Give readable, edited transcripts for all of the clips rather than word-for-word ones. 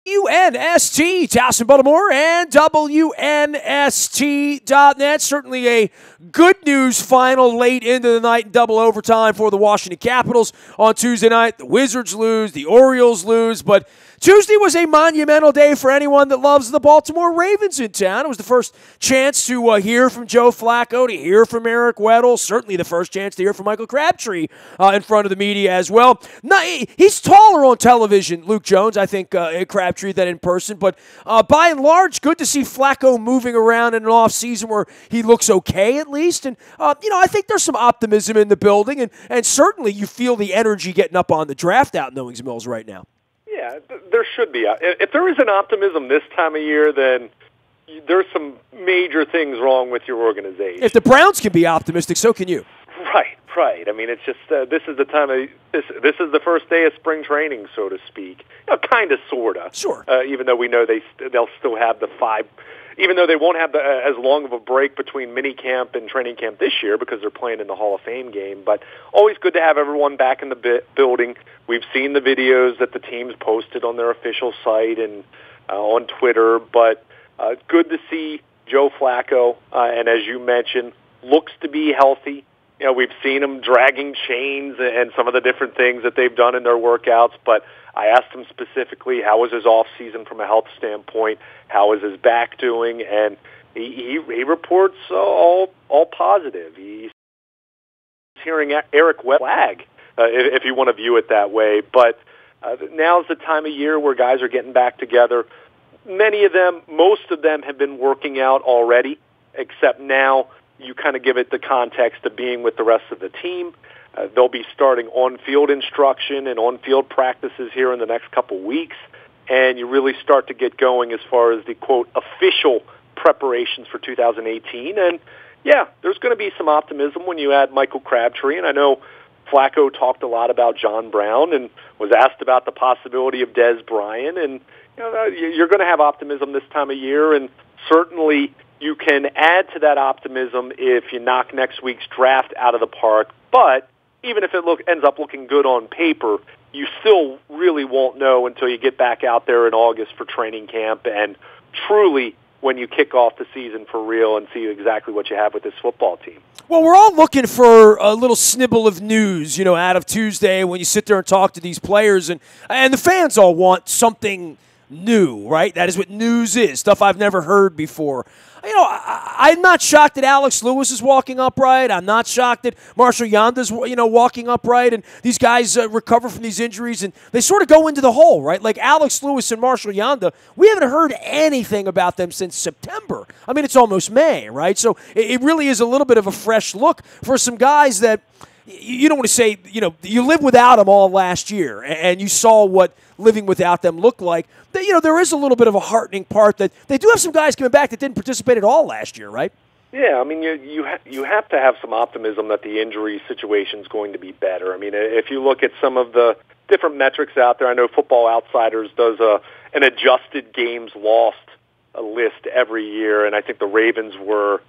WNST, Towson, Baltimore, and WNST.net. Certainly a good news final late into the night in double overtime for the Washington Capitals on Tuesday night. The Wizards lose, the Orioles lose, but Tuesday was a monumental day for anyone that loves the Baltimore Ravens in town. It was the first chance to hear from Joe Flacco, to hear from Eric Weddle, certainly the first chance to hear from Michael Crabtree in front of the media as well. He's taller on television, Luke Jones, I think, Crabtree, than in person, but by and large, good to see Flacco moving around in an offseason where he looks okay at least. And, I think there's some optimism in the building, and certainly you feel the energy getting up on the draft out in Owings Mills right now. Yeah, there should be. If there isn't optimism this time of year, then there's some major things wrong with your organization. If the Browns can be optimistic, so can you. Right. I mean, it's just this is the time of this is the first day of spring training, so to speak. Kind of, sorta. Sure. Even though we know they'll still have the 5. Even though they won't have as long of a break between minicamp and training camp this year because they're playing in the Hall of Fame game, but always good to have everyone back in the building. We've seen the videos that the teams posted on their official site and on Twitter, but good to see Joe Flacco, and as you mentioned, looks to be healthy. We've seen him dragging chains and some of the different things that they've done in their workouts, but I asked him specifically how was his off-season from a health standpoint, how is his back doing, and he reports all positive. He's hearing Eric Weddle flag, if you want to view it that way, but now's the time of year where guys are getting back together. Most of them have been working out already, except now you kind of give it the context of being with the rest of the team. They'll be starting on-field instruction and on-field practices here in the next couple weeks, and you really start to get going as far as the, quote, official preparations for 2018. And, yeah, there's going to be some optimism when you add Michael Crabtree, and I know Flacco talked a lot about John Brown and was asked about the possibility of Des Bryant, and you're going to have optimism this time of year, and certainly you can add to that optimism if you knock next week's draft out of the park, but even if it ends up looking good on paper, you still really won't know until you get back out there in August for training camp and truly when you kick off the season for real and see exactly what you have with this football team. Well, we're all looking for a little snibble of news, out of Tuesday when you sit there and talk to these players, and the fans all want something new, right? That is what news is, stuff I've never heard before. I'm not shocked that Alex Lewis is walking upright. I'm not shocked that Marshall Yanda's, walking upright, and these guys recover from these injuries, and they sort of go into the hole, right? Like Alex Lewis and Marshall Yanda, we haven't heard anything about them since September. I mean, it's almost May, right? So it really is a little bit of a fresh look for some guys that you don't want to say, you lived without them all last year, and you saw what living without them looked like. There is a little bit of a heartening part that they do have some guys coming back that didn't participate at all last year, right? Yeah, I mean, you have to have some optimism that the injury situation is going to be better. I mean, if you look at some of the different metrics out there, I know Football Outsiders does an adjusted games lost list every year, and I think the Ravens were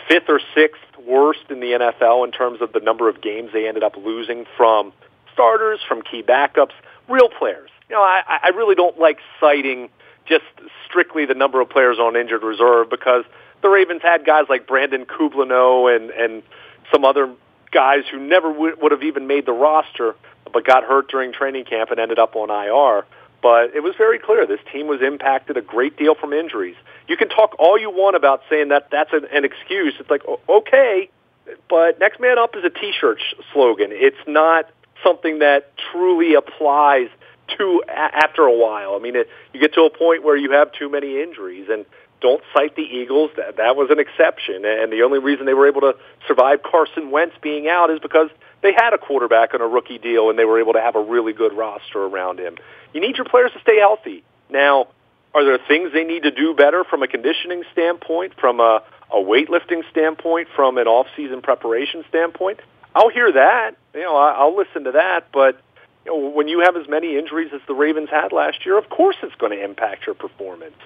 5th or 6th worst in the NFL in terms of the number of games they ended up losing from starters, from key backups, real players. I really don't like citing just strictly the number of players on injured reserve because the Ravens had guys like Brandon Kublano and some other guys who never would have even made the roster but got hurt during training camp and ended up on IR. But it was very clear this team was impacted a great deal from injuries. You can talk all you want about saying that that's an excuse. It's like, okay, but next man up is a T-shirt slogan. It's not something that truly applies to after a while. I mean, you get to a point where you have too many injuries, and don't cite the Eagles. That was an exception, and the only reason they were able to survive Carson Wentz being out is because they had a quarterback on a rookie deal, and they were able to have a really good roster around him. You need your players to stay healthy. Now, are there things they need to do better from a conditioning standpoint, from a weightlifting standpoint, from an off-season preparation standpoint? I'll hear that. I'll listen to that, but when you have as many injuries as the Ravens had last year, of course it's going to impact your performance.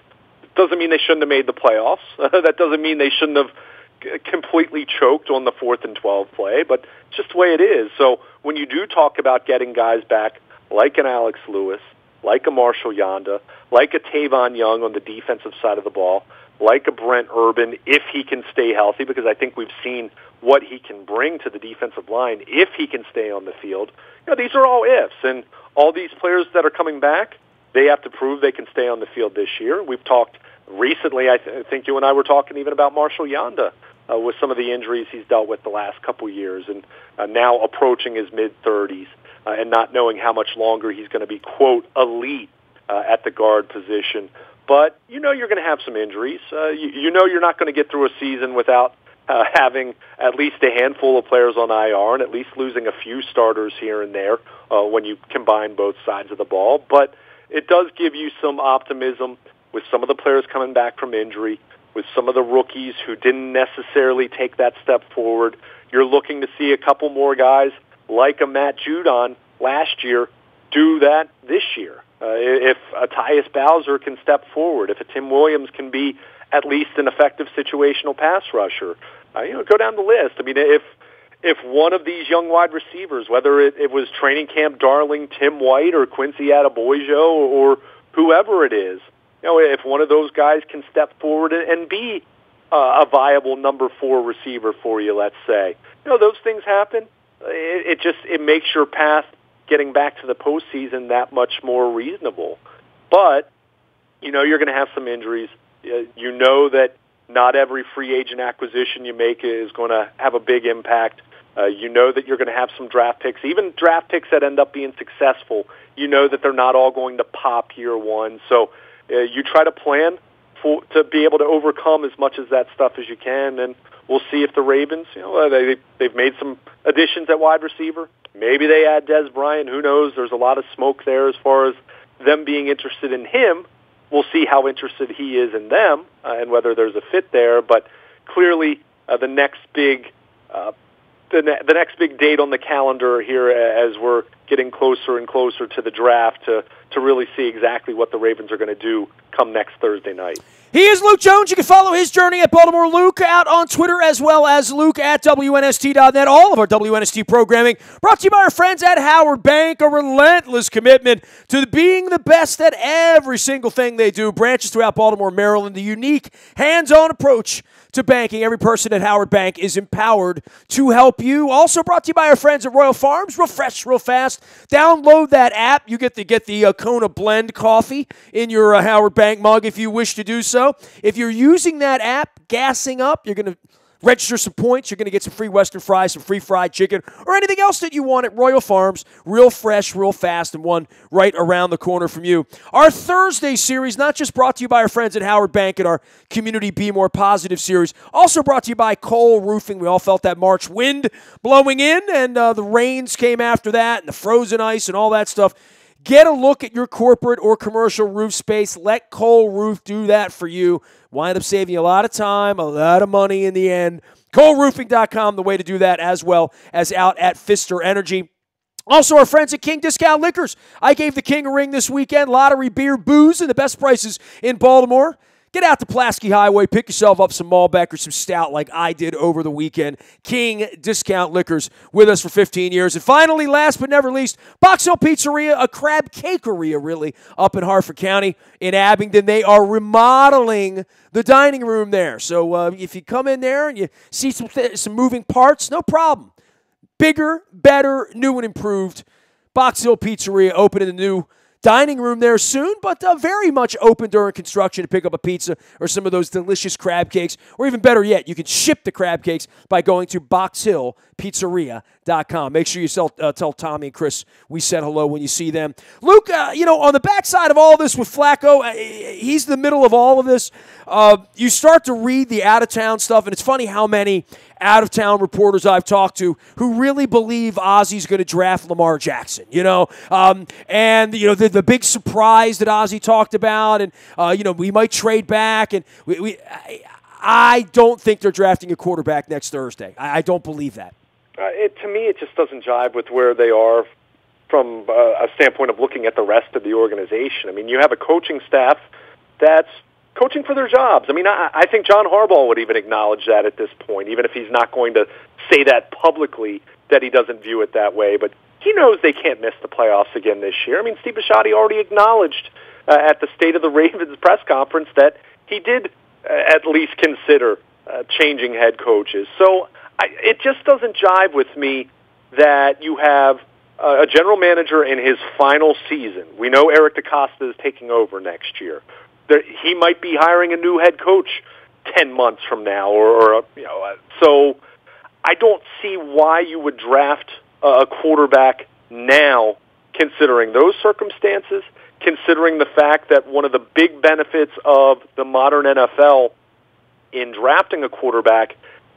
It doesn't mean they shouldn't have made the playoffs. That doesn't mean they shouldn't have completely choked on the 4th and 12 play, but it's just the way it is. So when you do talk about getting guys back like an Alex Lewis, like a Marshall Yanda, like a Tavon Young on the defensive side of the ball, like a Brent Urban if he can stay healthy, because I think we've seen what he can bring to the defensive line if he can stay on the field. These are all ifs, and all these players that are coming back, they have to prove they can stay on the field this year. We've talked recently, I think you and I were talking even about Marshall Yanda with some of the injuries he's dealt with the last couple years, and now approaching his mid-30s and not knowing how much longer he's going to be, quote, elite at the guard position. But you're going to have some injuries. You're not going to get through a season without having at least a handful of players on IR and at least losing a few starters here and there when you combine both sides of the ball. But it does give you some optimism with some of the players coming back from injury, with some of the rookies who didn't necessarily take that step forward. You're looking to see a couple more guys like a Matt Judon last year do that this year. If a Tyus Bowser can step forward, if a Tim Williams can be at least an effective situational pass rusher, go down the list. I mean, if one of these young wide receivers, whether it was training camp darling Tim White or Quincy Adebojo or whoever it is, if one of those guys can step forward and be a viable number 4 receiver for you, let's say, those things happen. It makes your path getting back to the postseason that much more reasonable. But, you're going to have some injuries. You know that not every free agent acquisition you make is going to have a big impact. You know that you're going to have some draft picks, even draft picks that end up being successful. You know that they're not all going to pop year one. So you try to plan to be able to overcome as much of that stuff as you can, and we'll see if the Ravens, they've made some additions at wide receiver. Maybe they add Des Bryant. Who knows? There's a lot of smoke there as far as them being interested in him. We'll see how interested he is in them and whether there's a fit there. But clearly, the next big date on the calendar here, as we're getting closer and closer to the draft, to really see exactly what the Ravens are going to do come next Thursday night. He is Luke Jones. You can follow his journey at Baltimore Luke out on Twitter, as well as Luke at WNST.net. All of our WNST programming brought to you by our friends at Howard Bank, a relentless commitment to being the best at every single thing they do. Branches throughout Baltimore, Maryland, the unique hands-on approach to banking. Every person at Howard Bank is empowered to help you. Also brought to you by our friends at Royal Farms. Real fresh, real fast. Download that app. You get the Kona Blend coffee in your Howard Bank mug if you wish to do so. If you're using that app, gassing up, you're going to register some points. You're going to get some free Western fries, some free fried chicken, or anything else that you want at Royal Farms. Real fresh, real fast, and one right around the corner from you. Our Thursday series, not just brought to you by our friends at Howard Bank and our Community Be More Positive series, also brought to you by Cole Roofing. We all felt that March wind blowing in, and the rains came after that, and the frozen ice and all that stuff. Get a look at your corporate or commercial roof space. Let Cole Roof do that for you. Wind up saving you a lot of time, a lot of money in the end. ColeRoofing.com, the way to do that, as well as out at Pfister Energy. Also, our friends at King Discount Liquors. I gave the King a ring this weekend. Lottery, beer, booze, and the best prices in Baltimore. Get out to Pulaski Highway, pick yourself up some Malbec or some stout like I did over the weekend. King Discount Liquors with us for 15 years. And finally, last but never least, Box Hill Pizzeria, a crab cakeria, really, up in Harford County in Abingdon. They are remodeling the dining room there. So if you come in there and you see some moving parts, no problem. Bigger, better, new and improved. Box Hill Pizzeria opening the new dining room there soon, but very much open during construction to pick up a pizza or some of those delicious crab cakes. Or even better yet, you can ship the crab cakes by going to boxhillpizzeria.com. Make sure you tell Tommy and Chris we said hello when you see them. Luke, on the backside of all this with Flacco, he's the middle of all of this. You start to read the out-of-town stuff, and it's funny how many out-of-town reporters I've talked to who really believe Ozzy's going to draft Lamar Jackson, and the big surprise that Ozzy talked about, and we might trade back, and I don't think they're drafting a quarterback next Thursday. I don't believe that. To me, it just doesn't jive with where they are from a standpoint of looking at the rest of the organization. I mean, you have a coaching staff that's coaching for their jobs. I mean, I think John Harbaugh would even acknowledge that at this point, even if he's not going to say that publicly, that he doesn't view it that way. But he knows they can't miss the playoffs again this year. I mean, Steve Bisciotti already acknowledged at the State of the Ravens press conference that he did at least consider changing head coaches. So it just doesn't jive with me that you have a general manager in his final season. We know Eric DeCosta is taking over next year. He might be hiring a new head coach 10 months from now, so I don't see why you would draft a quarterback now, considering those circumstances, considering the fact that one of the big benefits of the modern NFL in drafting a quarterback,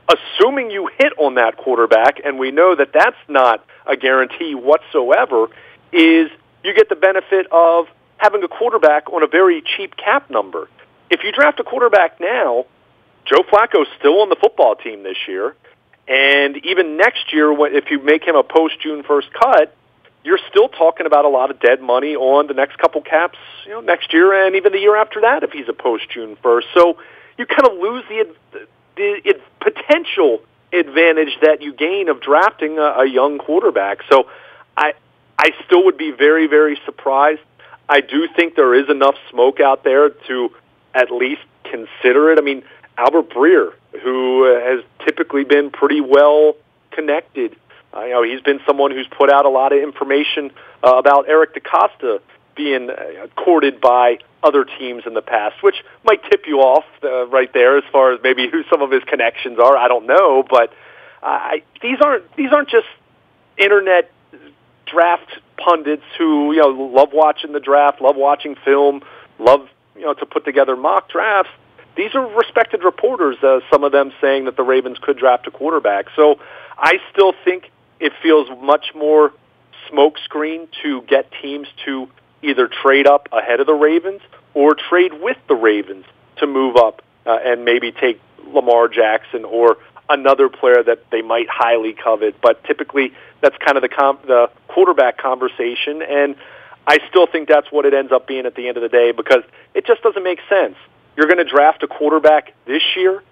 assuming you hit on that quarterback, and we know that that's not a guarantee whatsoever, is you get the benefit of having a quarterback on a very cheap cap number. If you draft a quarterback now, Joe Flacco's still on the football team this year, and even next year, if you make him a post-June 1st cut, you're still talking about a lot of dead money on the next couple caps, next year and even the year after that if he's a post-June 1st. So you kind of lose the potential advantage that you gain of drafting a young quarterback. So I still would be very, very surprised. I do think there is enough smoke out there to at least consider it. I mean, Albert Breer, who has typically been pretty well connected, he's been someone who's put out a lot of information about Eric DeCosta being courted by other teams in the past, which might tip you off right there as far as maybe who some of his connections are. I don't know, but these aren't just internet draft pundits who love watching the draft, love watching film, love to put together mock drafts. These are respected reporters, some of them saying that the Ravens could draft a quarterback. So I still think it feels much more smokescreen to get teams to either trade up ahead of the Ravens or trade with the Ravens to move up and maybe take Lamar Jackson or another player that they might highly covet. But typically that's kind of the quarterback conversation, and I still think that's what it ends up being at the end of the day because it just doesn't make sense. You're going to draft a quarterback this year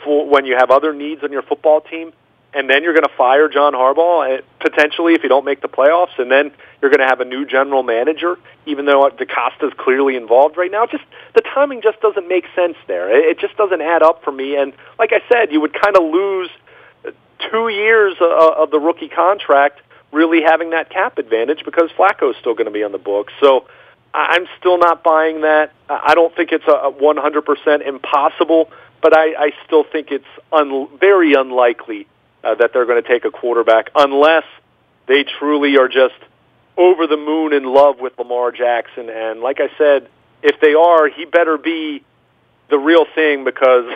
for when you have other needs on your football team, and then you're going to fire John Harbaugh potentially if you don't make the playoffs, and then you're going to have a new general manager, even though DeCosta's clearly involved right now. Just the timing just doesn't make sense there. It just doesn't add up for me. And like I said, you would kind of lose 2 years of the rookie contract really having that cap advantage because Flacco's still going to be on the books. So I'm still not buying that. I don't think it's a 100% impossible, but I still think it's very unlikely that they're going to take a quarterback unless they truly are just over the moon in love with Lamar Jackson. And like I said, if they are, he better be the real thing because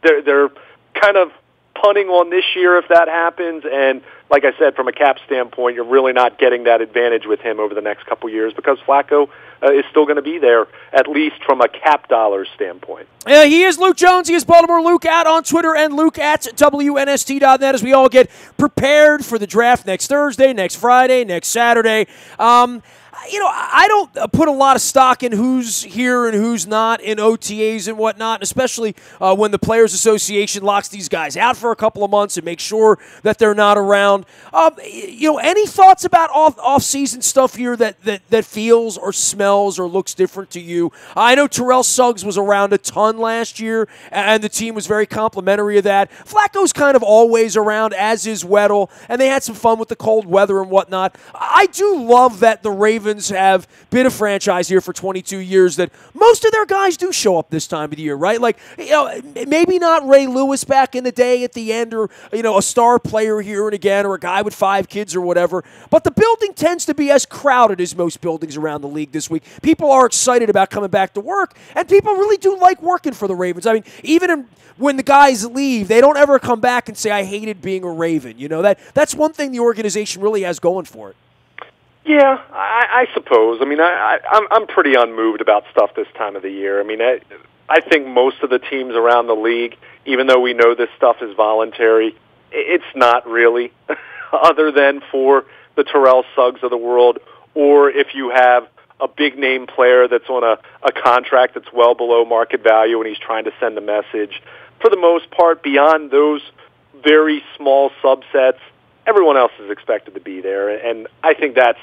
they're kind of punting on this year if that happens. And like I said, from a cap standpoint, you're really not getting that advantage with him over the next couple years because Flacco is still going to be there, at least from a cap dollars standpoint. Yeah, he is Luke Jones. He is Baltimore Luke at on Twitter and Luke at WNST.net as we all get prepared for the draft next Thursday, next Friday, next Saturday. I don't put a lot of stock in who's here and who's not in OTAs and whatnot, especially when the Players Association locks these guys out for a couple of months and makes sure that they're not around. Any thoughts about off-season stuff here that feels or smells or looks different to you? I know Terrell Suggs was around a ton last year, and the team was very complimentary of that. Flacco's kind of always around, as is Weddle, and they had some fun with the cold weather and whatnot. I do love that the Ravens have been a franchise here for 22 years that most of their guys do show up this time of the year, right? Like, maybe not Ray Lewis back in the day at the end or, a star player here and again or a guy with 5 kids or whatever. But the building tends to be as crowded as most buildings around the league this week. People are excited about coming back to work, and people really do like working for the Ravens. I mean, even when the guys leave, they don't ever come back and say, I hated being a Raven. That's one thing the organization really has going for it. Yeah, I suppose. I mean, I'm pretty unmoved about stuff this time of the year. I mean, I think most of the teams around the league, even though we know this stuff is voluntary, it's not really, other than for the Terrell Suggs of the world, or if you have a big-name player that's on a contract that's well below market value and he's trying to send a message. For the most part, beyond those very small subsets, everyone else is expected to be there, and I think that's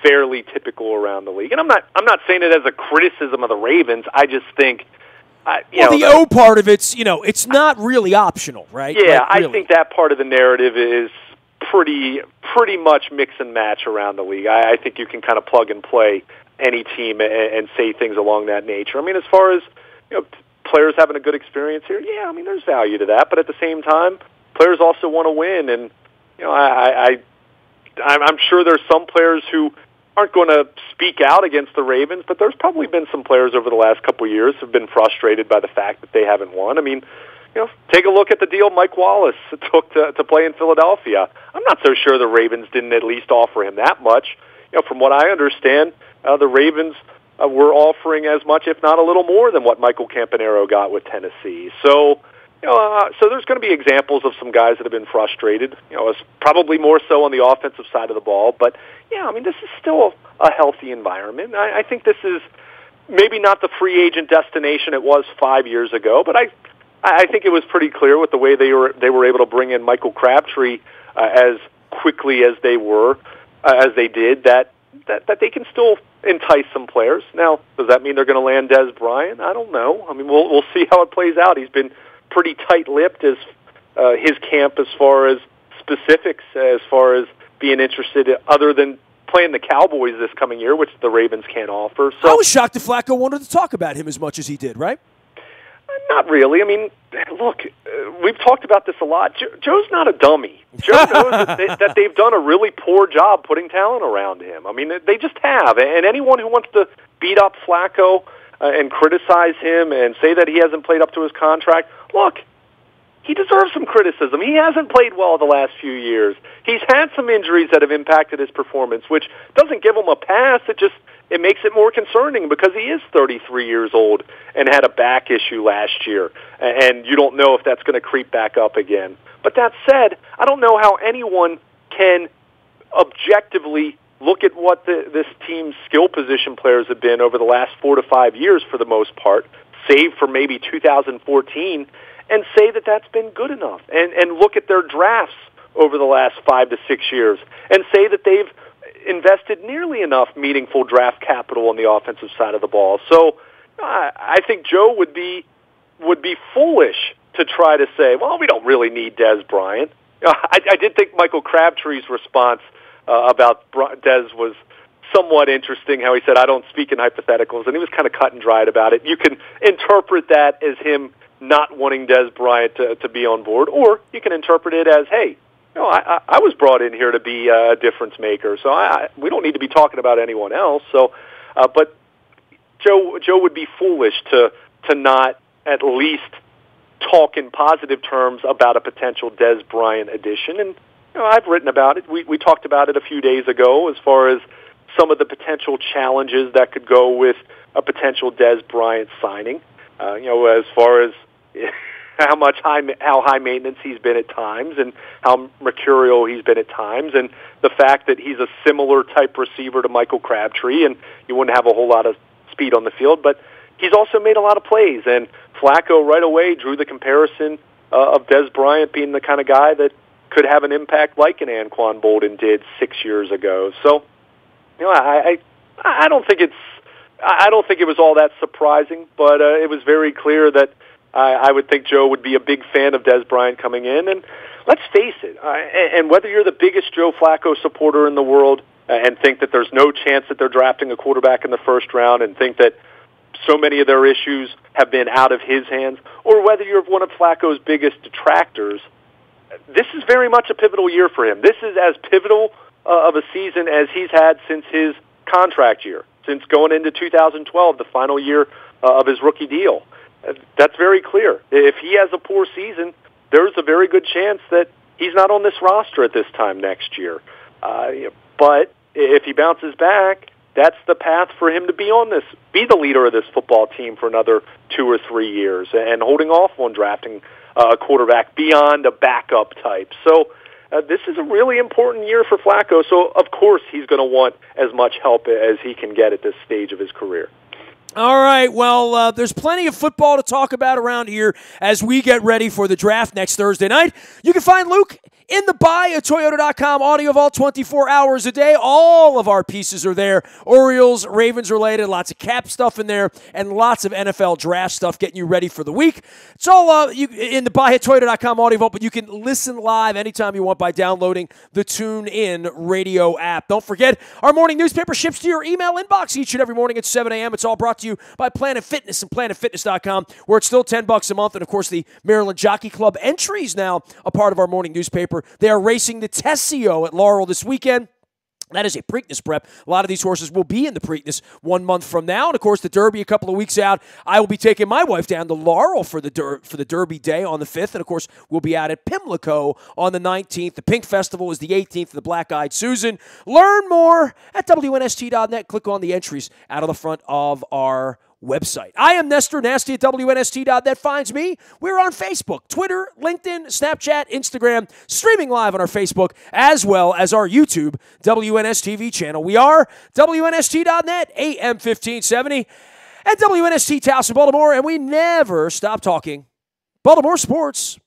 fairly typical around the league. And I'm not saying it as a criticism of the Ravens. I just think, the O part of it's not really optional, right? Yeah, like, really. I think that part of the narrative is pretty much mix and match around the league. I think you can kind of plug and play any team and say things along that nature. I mean, as far as players having a good experience here, yeah, I mean, there's value to that. But at the same time, players also want to win, and I'm sure there's some players who aren't going to speak out against the Ravens, but there's probably been some players over the last couple of years who have been frustrated by the fact that they haven't won. I mean, take a look at the deal Mike Wallace took to play in Philadelphia. I'm not so sure the Ravens didn't at least offer him that much. From what I understand, the Ravens were offering as much, if not a little more, than what Michael Campanaro got with Tennessee. So, so there's going to be examples of some guys that have been frustrated. It's probably more so on the offensive side of the ball. But yeah, I mean, this is still a healthy environment. I think this is maybe not the free agent destination it was 5 years ago, but I think it was pretty clear with the way they were able to bring in Michael Crabtree as quickly as they did that they can still entice some players. Now, does that mean they're going to land Des Bryant? I don't know. I mean, we'll see how it plays out. He's been pretty tight-lipped as his camp as far as specifics, as far as being interested, other than playing the Cowboys this coming year, which the Ravens can't offer. So I was shocked that Flacco wanted to talk about him as much as he did, right? Not really. I mean, look, we've talked about this a lot. Joe's not a dummy. Joe knows that they've done a really poor job putting talent around him. I mean, they just have. And anyone who wants to beat up Flacco and criticize him and say that he hasn't played up to his contract, look, he deserves some criticism. He hasn't played well the last few years. He's had some injuries that have impacted his performance, which doesn't give him a pass. It makes it more concerning because he is 33 years old and had a back issue last year, and you don't know if that's going to creep back up again. But that said, I don't know how anyone can objectively look at what this team's skill position players have been over the last 4 to 5 years for the most part, save for maybe 2014, and say that that's been good enough, and look at their drafts over the last 5 to 6 years and say that they've invested nearly enough meaningful draft capital on the offensive side of the ball. So I think Joe would be foolish to try to say, well, we don't really need Des Bryant. I did think Michael Crabtree's response about Des was somewhat interesting, how he said, I don't speak in hypotheticals, and he was kind of cut and dried about it. You can interpret that as him not wanting Des Bryant to be on board, or you can interpret it as, hey, I was brought in here to be a difference maker, so we don't need to be talking about anyone else. So, but Joe would be foolish to not at least talk in positive terms about a potential Des Bryant addition. And I've written about it. We talked about it a few days ago as far as some of the potential challenges that could go with a potential Des Bryant signing. As far as how high maintenance he's been at times and how mercurial he's been at times, and the fact that he's a similar type receiver to Michael Crabtree, and you wouldn't have a whole lot of speed on the field, but he's also made a lot of plays, and Flacco right away drew the comparison of Des Bryant being the kind of guy that could have an impact like an Anquan Boldin did 6 years ago. So, I don't think it was all that surprising, but it was very clear that I would think Joe would be a big fan of Des Bryant coming in. And let's face it, and whether you're the biggest Joe Flacco supporter in the world and think that there's no chance that they're drafting a quarterback in the first round and think that so many of their issues have been out of his hands, or whether you're one of Flacco's biggest detractors, this is very much a pivotal year for him. This is as pivotal of a season as he's had since his contract year, since going into 2012, the final year of his rookie deal. That's very clear. If he has a poor season, there's a very good chance that he's not on this roster at this time next year. But if he bounces back, that's the path for him to be the leader of this football team for another 2 or 3 years, and holding off on drafting a quarterback beyond a backup type. So this is a really important year for Flacco. So of course he's going to want as much help as he can get at this stage of his career. All right, well, there's plenty of football to talk about around here as we get ready for the draft next Thursday night. You can find Luke In the buyatoyota.com audio vault 24 hours a day. All of our pieces are there. Orioles, Ravens related, lots of cap stuff in there, and lots of NFL draft stuff getting you ready for the week. It's all in the buyatoyota.com audio vault, but you can listen live anytime you want by downloading the TuneIn radio app. Don't forget, our morning newspaper ships to your email inbox each and every morning at 7 a.m. It's all brought to you by Planet Fitness and PlanetFitness.com, where it's still $10 a month. And, of course, the Maryland Jockey Club entries now a part of our morning newspaper. They are racing the Tessio at Laurel this weekend. That is a Preakness prep. A lot of these horses will be in the Preakness 1 month from now. And, of course, the Derby a couple of weeks out. I will be taking my wife down to Laurel for the Derby day on the 5th. And, of course, we'll be out at Pimlico on the 19th. The Pink Festival is the 18th, the Black Eyed Susan. Learn more at WNST.net. Click on the entries out of the front of our website. I am Nestor, nasty at WNST.net finds me. We're on Facebook, Twitter, LinkedIn, Snapchat, Instagram, streaming live on our Facebook, as well as our YouTube WNSTV channel. We are WNST.net, AM 1570, and WNST Towson, Baltimore, and we never stop talking Baltimore sports.